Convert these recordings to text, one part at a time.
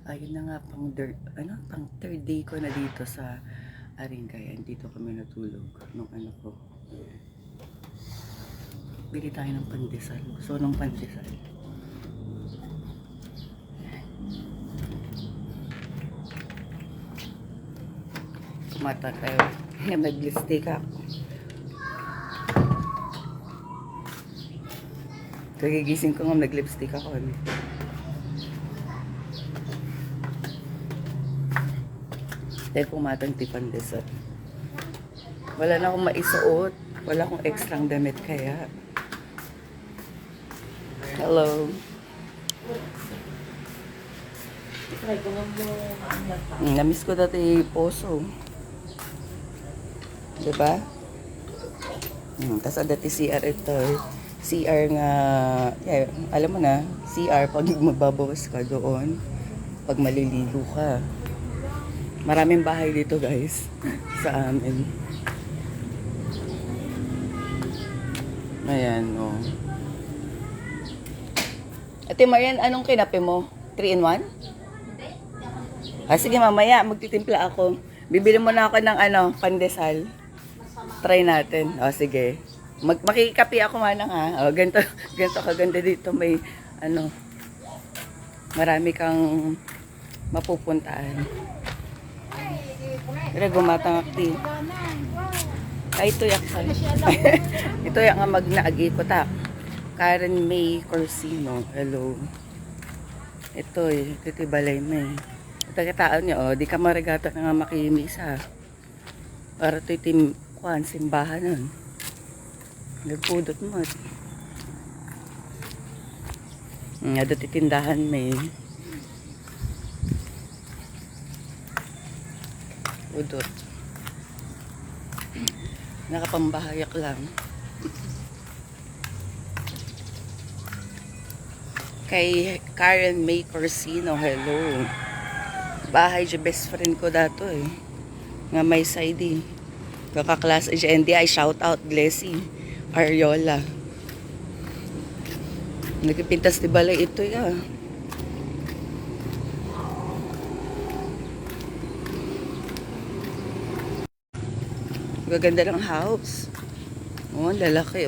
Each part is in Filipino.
Ayun na nga, pang third day ko na dito sa Aringayan. Dito kami natulog nung ano ko. Bili tayo ng pandesal. Gusto ng pandesal. Kumata tayo. Nag-lipstick ako. Kagigising ko nga nag-lipstick ako. Dahil pumatang tipandesal. Wala na akong maisuot. Wala akong extrang damit kaya. Hello. Namiss ko dati Poso. Diba? Tapos dati CR ito. CR nga, yeah, alam mo na, CR pag magbabawas ka doon, pag maliligo ka. Maraming bahay dito guys, sa amin. Ayan, o. Oh. Ate Marian, anong kinape mo? 3-in-1? Sige mamaya, magtitimpla ako. Bibili mo na ako ng pandesal. Try natin. Sige. Makikapi ako manang ha. Ganito kaganda dito. May marami kang mapupuntaan. Kaya gumatang akti. Ay, ito yak ka. Ito yak nga magnaagi ko ta. Karen May Corsino. Hello. Ito titibalay may. Ito kataan niyo, di ka marigata na nga makimis ha. Para ito kuhan, simbahan nun. Nagpudot mo. Nga titindahan may. Udot. Nakapambahayak lang. Kay Karen May Corsino, hello. Bahay siya best friend ko dato Nga may side kakaklas siya NDI, shout out Glessy Ariola. Nagpintas di balay ito Gaganda ng house. Lalaki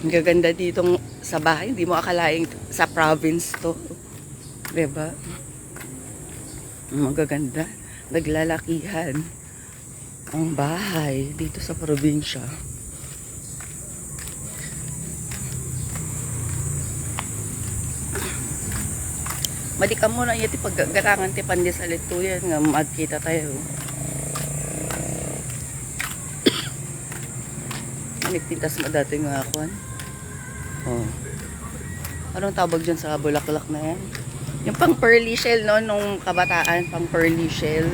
Ang gaganda ditong sa bahay. Hindi mo akalaing sa province to. Diba? Ang gaganda. Naglalakihan ang bahay dito sa probinsya. Madikam mo na yati paggagarangan ti pandesal ito yan nga magkita tayo. Nagpintas mo dati nga ako. Anong tawag dyan sa bulaklak na yan? Yung pang pearly shell no, nung kabataan, pang pearly shell.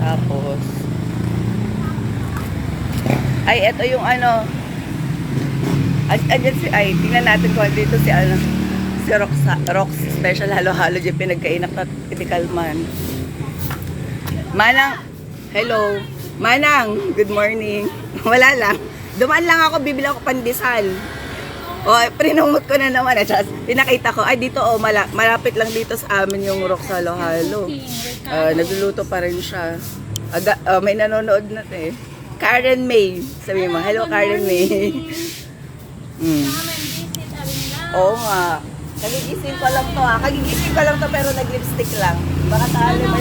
Tapos ay eto yung tingnan natin kung dito si Rox special halo-halo dyan pinagkainak na typical man. Manang, hello. Manang, good morning. Wala lang. Dumaan lang ako, bibili ako pandesal. Prinungot ko na naman. Pinakita ko, dito malapit lang dito sa amin yung Rox halo-halo. Nagluluto pa rin siya. May nanonood na Karen May. Sabi mo, hello Karen May. Oo nga. Kagigising ko lang to Kagigising ko lang to pero nag-lipstick lang. Baka talo ba?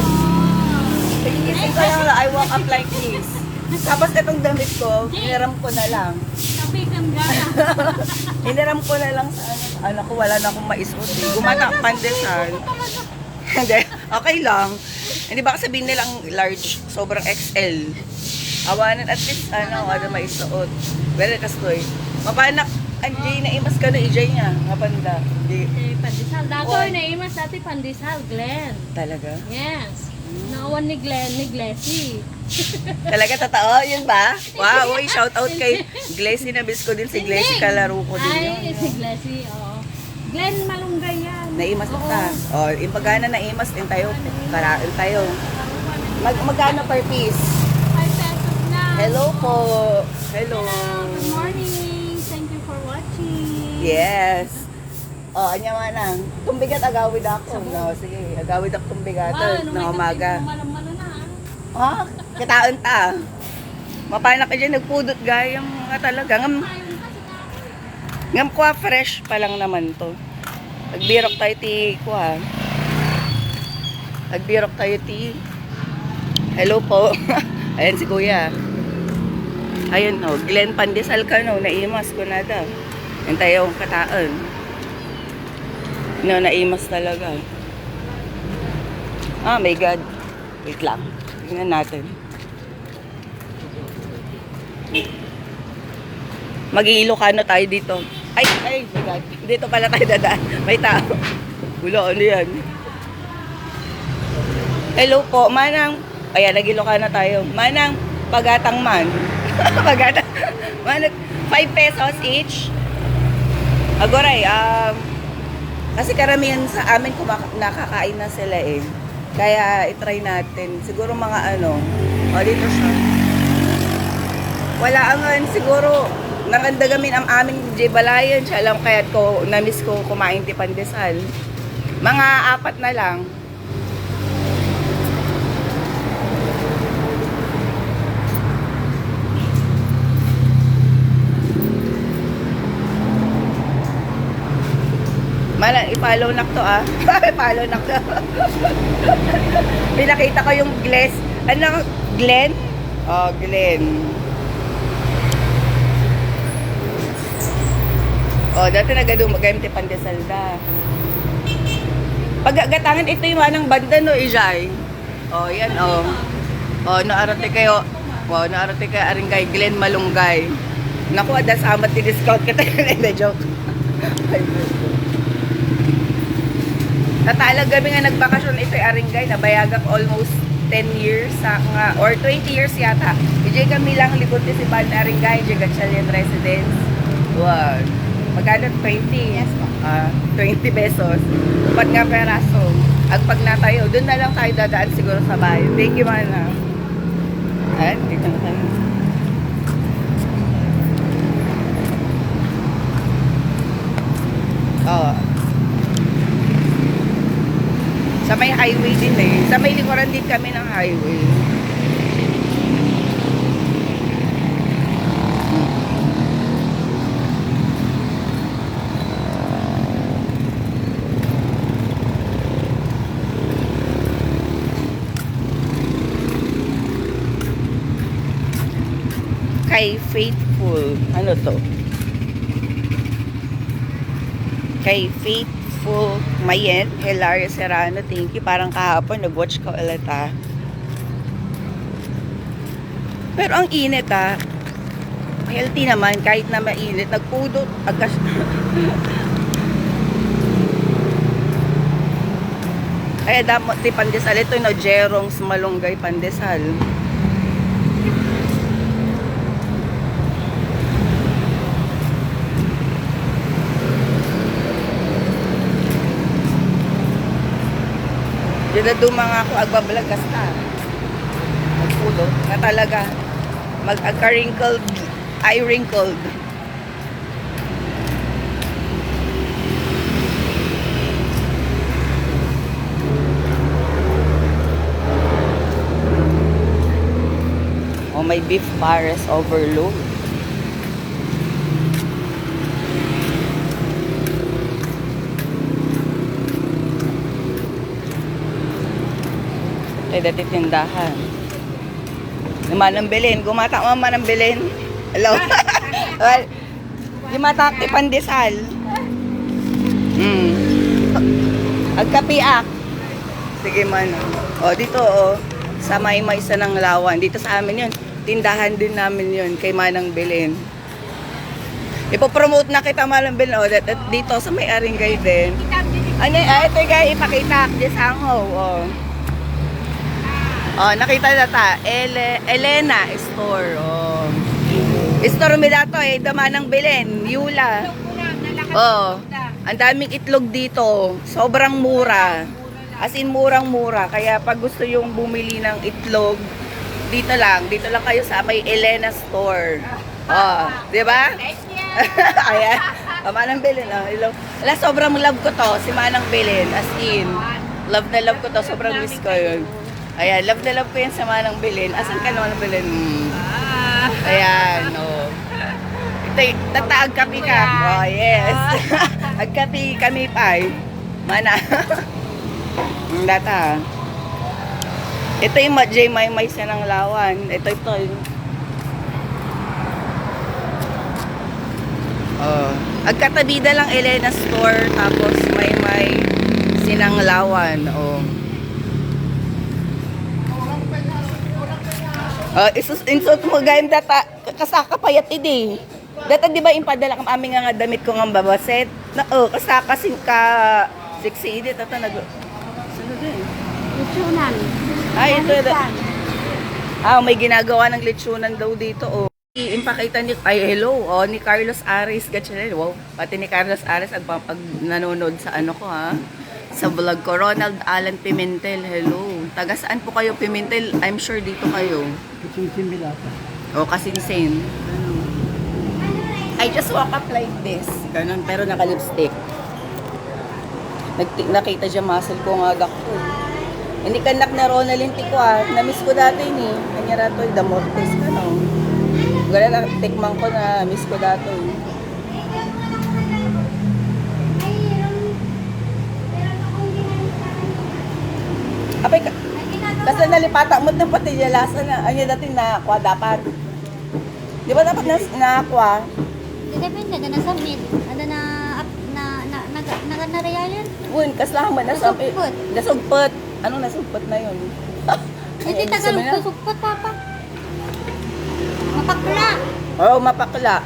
Kagigising ko lang I walk up like this. Tapos itong damit ko, hiniram ko na lang. Hiniram ko na lang sa anak ko. Wala na akong maisuot. Gumana pandesal. Okay lang. Hindi ba sabihin nilang large, sobrang XL. Awanan at least maisuot. Well, kastoy. Mapanak Jay, naimas ka na i-Jay niya. Nga panda. Pandesal. Dato naimas dati pandesal, Glenn. Talaga? Yes. Naawan ni Glenn, ni Glessy. Talaga, totoo? Yun ba? Wow, shout out kay Glessy na bis ko din. Si Glessy kalaro ko din yun. Si Glessy, oo. Glenn, malunggay yan. Naimas ka. Impagana naimas din tayo. Karain tayo. Magkano per piece? 5 pesos na. Hello po. Hello. Good morning. Thank you for watching. Yes. Anya manang. Tumbigat agawid ako. No, sige. Agawid ako tumbigatan na umaga. Malam-malo na. Ha? Kitaon ta. Mapana ka dyan, nagpudot gayang mga talaga. Ngam ko fresh pa lang naman to. Nagbirok tayo ti ko ha. Nagbirok tayo ti. Hello po. Ayan si kuya. Ayun no, Glenn Pandesal ka no, naimas ko na daw. Yung tayo kataon. No, naimas talaga. Ah, my God. Wait lang. Tingnan natin. Mag-Ilocano tayo dito. Ay, my God. Dito pala tayo dadaan. May tao. Wala, ano yan? Hello po, manang. Ayan, nag-Ilocano tayo. Manang, pagatang man. Pagatang. Manang, 5 pesos each. Agoray, kasi karamihan sa amin nakakain na sila eh. Kaya itry natin. Siguro mga ano. Dito siya. Wala angan siguro. Nakandagamin ang aming J. Balayan. Siya alam kaya't ko na-miss ko kumain ti pandesal. Mga 4 na lang. Malang, i-follow na to i-follow na to. Pinakita ko yung glass. Ano? Glenn? Oh, Glenn. Oh, dati nagadong magayam ti pandesal da. Pagagatangan ito yung manang banda no, Ijay. Oh, yan oh. Oh, naarate kayo. Wow, naarate kayo aring kay Glenn Malunggay. Naku, adas amat ti discount kita. Hindi, joke. Natalag kami nga nagbakasyon ito ay Aringay, nabayagak almost 10 years nga, or 20 years yata. Ijay kami lang likod si Ban Aringay, ijay Gatchalian Residence. Wow. Magkano 20? Yes po. 20 pesos. Upat nga peraso. Ang pag na tayo, doon na lang tayo dadaan siguro sa bahay. Thank you man na. Ayan, dito na tayo. Oh. Sa may highway din eh. Sa may likuran din kami ng highway. Kay Faithful. Ano to? Kay Faithful Mayet, Hilario Serrano, thank you. Parang kahapon, nag-watch ko ulit Pero ang init healthy naman, kahit na mainit. Nagpudot, agkas. Ay, dapat di pandesal. Ito no, Jerong's Malunggay Pandesal. Diyan na dumang ako, agbabalag kasta. Magpulo. Na talaga. Mag-wrinkled, eye wrinkled. Oh, may beef pares overload. Ay, dati tindahan. Manang Belen. Gumata mo Manang Belen. Hello. Well, gumata ti pandesal. Agkapiak. Sige man. O, dito sa may isa ng Lawan. Dito sa amin yun. Tindahan din namin yun kay Manang Belen. Ipopromote na kita Manang Belen. O, dito sa may Aringay din. Ano, ito guys, ipakita. Disangho. O. Oh, nakita na ta. Elena Store. Oh. Store mi dato Damanang Belen, Yula. Oh. Ang daming itlog dito. Sobrang mura. As in murang-mura. Kaya pag gusto yung bumili ng itlog, dito lang kayo sa may Elena Store. Oh, di ba? Ayan. Manang Belen, oh. Hello. Wala, sobrang love ko to, si Manang Belen. As in, love na love ko to, sobrang miss ko yun. Ayan, love na love ko yan sa Manang Belen. Asan ka naman, Belen? Ayan, oh. Ito, tataag kapi ka. Oh, yes. Agkapi kami pa, eh. Mana. Data. Ito yung J. Maymay Sanang Lawan. Ito. Oh. Agkatabida lang Elena Store, tapos may Sinanglawan. Oh. Insult mo gayam data kasaka payat idi. Data di ba impadala kam aming nga damit ko nga babaset. Na kasaka sing ka sexy idi tata nag. Sunod din. Lechonan. Ay ito. May ginagawa ng lechonan daw dito. Oh. Impakita ni ni Carlos Ares gatchel. Wow, pati ni Carlos Ares pag nanonood sa ano ko ha. Sa vlog ko, Ronald Alan Pimentel. Hello. Taga saan po kayo, Pimentel? I'm sure dito kayo. Kasinsin Bilata. O, Kasinsin. I just walk up like this. Ganun, pero naka-lipstick. Nakita dyan muscle ko nga agak ko. Hindi kanak na Ronald ko Na-miss ko dati ni. Kanya rato, Damortes ka no. Gala na, tikman ko na miss ko dati. Apay ka. Kasi nalipata mo na pati jalasa na. Ano dati na aqua dapat. Di ba dapat na aqua? Depende na sa mid. Ano na narayayan? Uy, kaslahan ba Nasugpot. Nasugpot. Anong nasugpot na yun? Hindi tagalog nasugpot, papa. Mapakla. Oo, mapakla.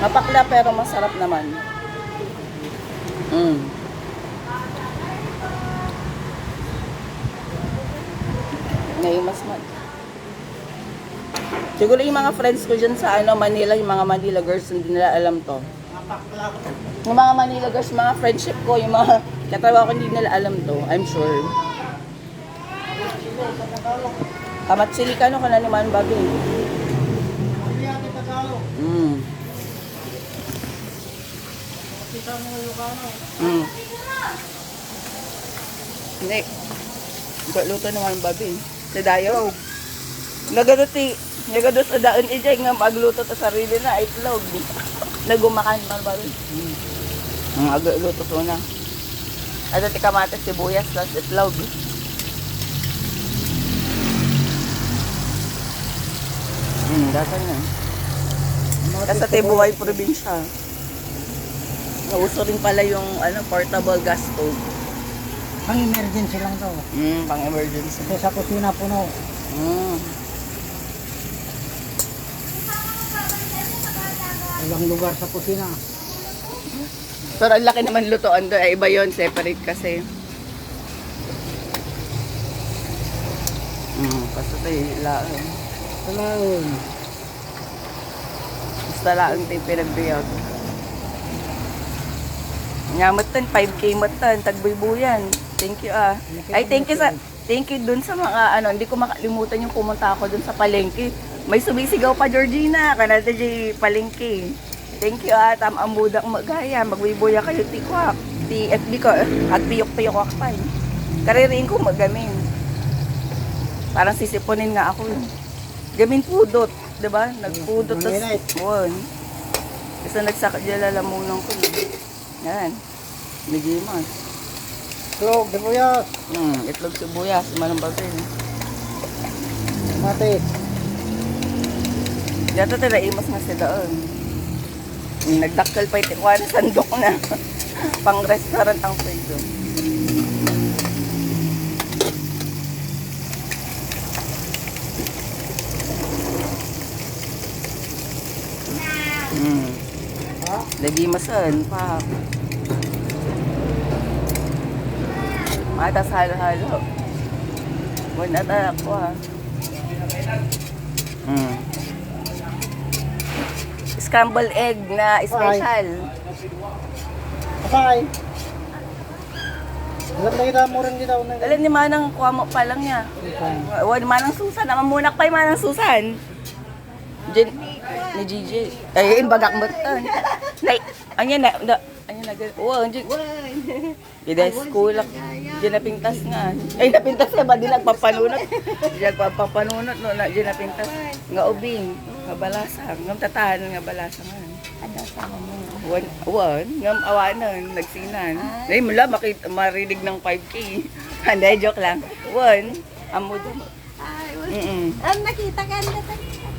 Mapakla pero masarap naman. Ngayon mas siguro yung mga friends ko dyan sa Manila, yung mga Manila girls, hindi nila alam to. Yung mga Manila girls, mga friendship ko, yung mga katawa ko, hindi nila alam to. I'm sure. Kamatsili ka no, kana naman bagay. Hindi. Luto naman babi. Sa dayo. Nagadot sa daan ijay nga magluto ta sarili na itlog. Nagumakan man babi. Agluto to na. Ada ti kamatis sibuyas plus itlog. Datan na. Kasi Tibuay probinsya. Nauso rin pala yung portable gas stove. Pang emergency lang to. Pang emergency. Kasi sa kusina puno. Walang lugar sa kusina. Pero ang laki naman lutoan doon. Iba yun, separate kasi. Kasi tayo laang. Talaon. Basta laang tayo pinagbiyag. Ngamatan, 5K matan, tagbuy-buyan. Thank you Ay, thank you dun sa mga hindi ko makalimutan yung pumunta ako dun sa palengke. May sumisigaw pa Georgina, kanata di palengke. Thank you tamang budang magaya, magbuy-buya kayo tikwak. Ti FB ko, at piyok-piyok akpay. Kaririin ko magamin. Parang sisiponin nga ako. Gamin pudot, 'di ba? Nagpudot tas won. Kasi nagsakadalalamunan ko. Yan. Ligimas. Itlog, sibuyas. Itlog sibuyas. Manang bagay. Mati. Dito tala imas nga sa doon. Nagdakkel pa ito. Kuha na sandok na. Pang restaurant ang pwede. Ligimasan pa. Matas halo-halo. Wala na ako Scrambled egg na special. Kapay. Alam na kita mo rin kita. Alam ni Manang, kuha mo pa lang niya. Wala Manang Susan, namamunak pa yung Manang Susan. Jen, ni Gigi. Ay, bagak mo ito. Anya na, anya, Ida school lang. Diyan napintas nga. Ay, napintas ka ba? Di nagpapanunot. Di nagpapanunot, no? Diyan napintas. Nga ubing. Nga balasang. Nga tatahan nga balasang. Ano sa mo? Wan. Nga awanan. Nagsinan. Ay, mula marinig ng 5K. Hindi, joke lang. Wan. Amo doon. Nakita ka na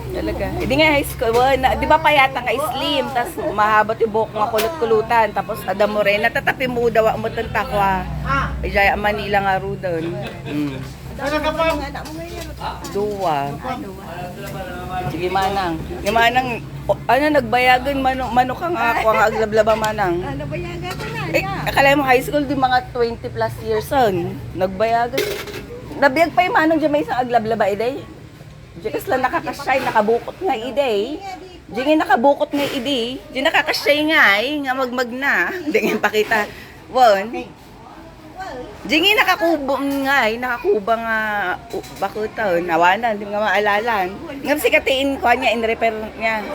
Talaga. Hindi nga high school. Di ba payata nga slim, tapos mahabot yung buhok nga kulot-kulutan, tapos adam mo rin, natatapi mo daw mo itong takwa. Ay, jaya Manila nga ro doon. Duwa. Sige, Manang. Yung Manang, nagbayagan, mano ka nga ako, ang aglablaba, Manang. Bayagan ka na. Eh, akala mo high school, di mga 20 plus years on. Nagbayagan. Nabiyag pa yung Manang dyan may isang aglablaba, iday. Diyan lang nakakasyay, nakabukot nga iday. Diyan nakabukot nga iday. Diyan nakakasyay nga nga magmag na. Hindi nga pakita. Won. Diyan nakakubong nga nakakuba nga bakuto. Nawanan, di nga maalalan. Ngam sikatiin ko niya in repair niya.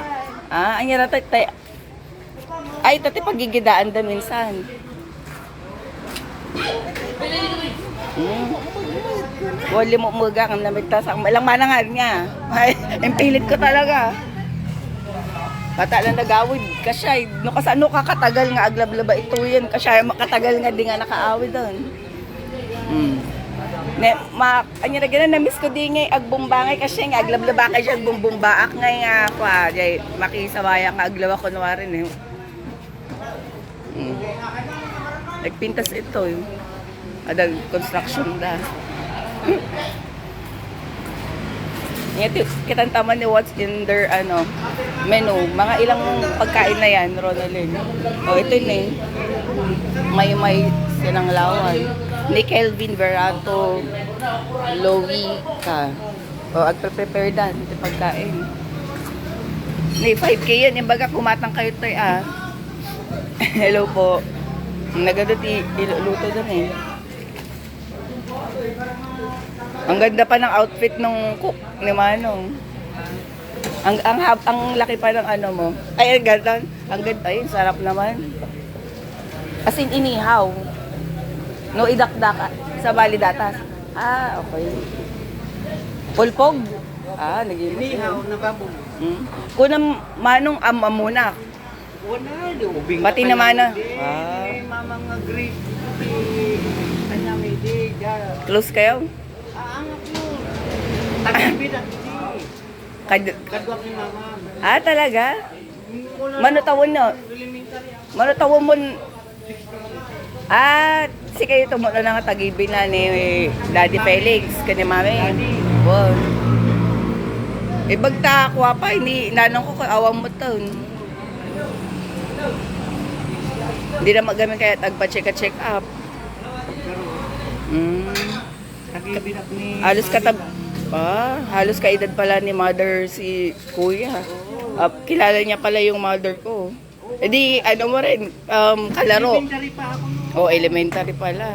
Anya na tay. Ay, tati pagigidaan da minsan. Wali mo mga kang namigtas ang malang manangan niya. Ay, impilit ko talaga. Bata lang nagawid kasi no kasano ka katagal nga aglablaba ito yan kasi makatagal nga di nga nakaawid doon. Ne anya na gina na miss ko di nga agbumbangay kasi nga aglablaba kasi agbumbaak nga kwa jay makisabaya nga aglawa kunwari ne. Nagpintas ito yung adag construction da. Ito, kitang tama ni what's in their menu. Mga ilang pagkain na yan, Ronaldin. Ito yun eh. May sinanglawan. Ni Kelvin Verato, Lowy ka. Agpe-prepare dan. Ito pagkain. May 5K yan. Yung baga kumatang kayo to Hello po. Nagadot iluto doon eh. Ang ganda pa ng outfit nung cook ni Manong. Ang laki pa ng mo. Ay, ang ganda. Ang ganda. Ay, sarap naman. As in, inihaw. No, idakdak sa balidatas. Okay. Pulpog. Naging Inihaw na babong. Kunang Manong amunak. Wala, Pati naman na. Mamang agree. Kanya may di. Close kayo? Aangap yun. Tagibidak di. Kadwak ni mama. Talaga? Manutawon no? Manutawon mo. Si kayo tumulo na nga tagibin na ni Daddy Felix, kani mami. Wow. Bagta ako pa, hindi nanong ko awang mo taon. Hindi na magamit kaya tagpa-check up. Tagibidak ni Halos kaedad pala ni mother si kuya. Kilala niya pala yung mother ko. Mo rin, kalaro. Elementary pa ako no. Elementary pala.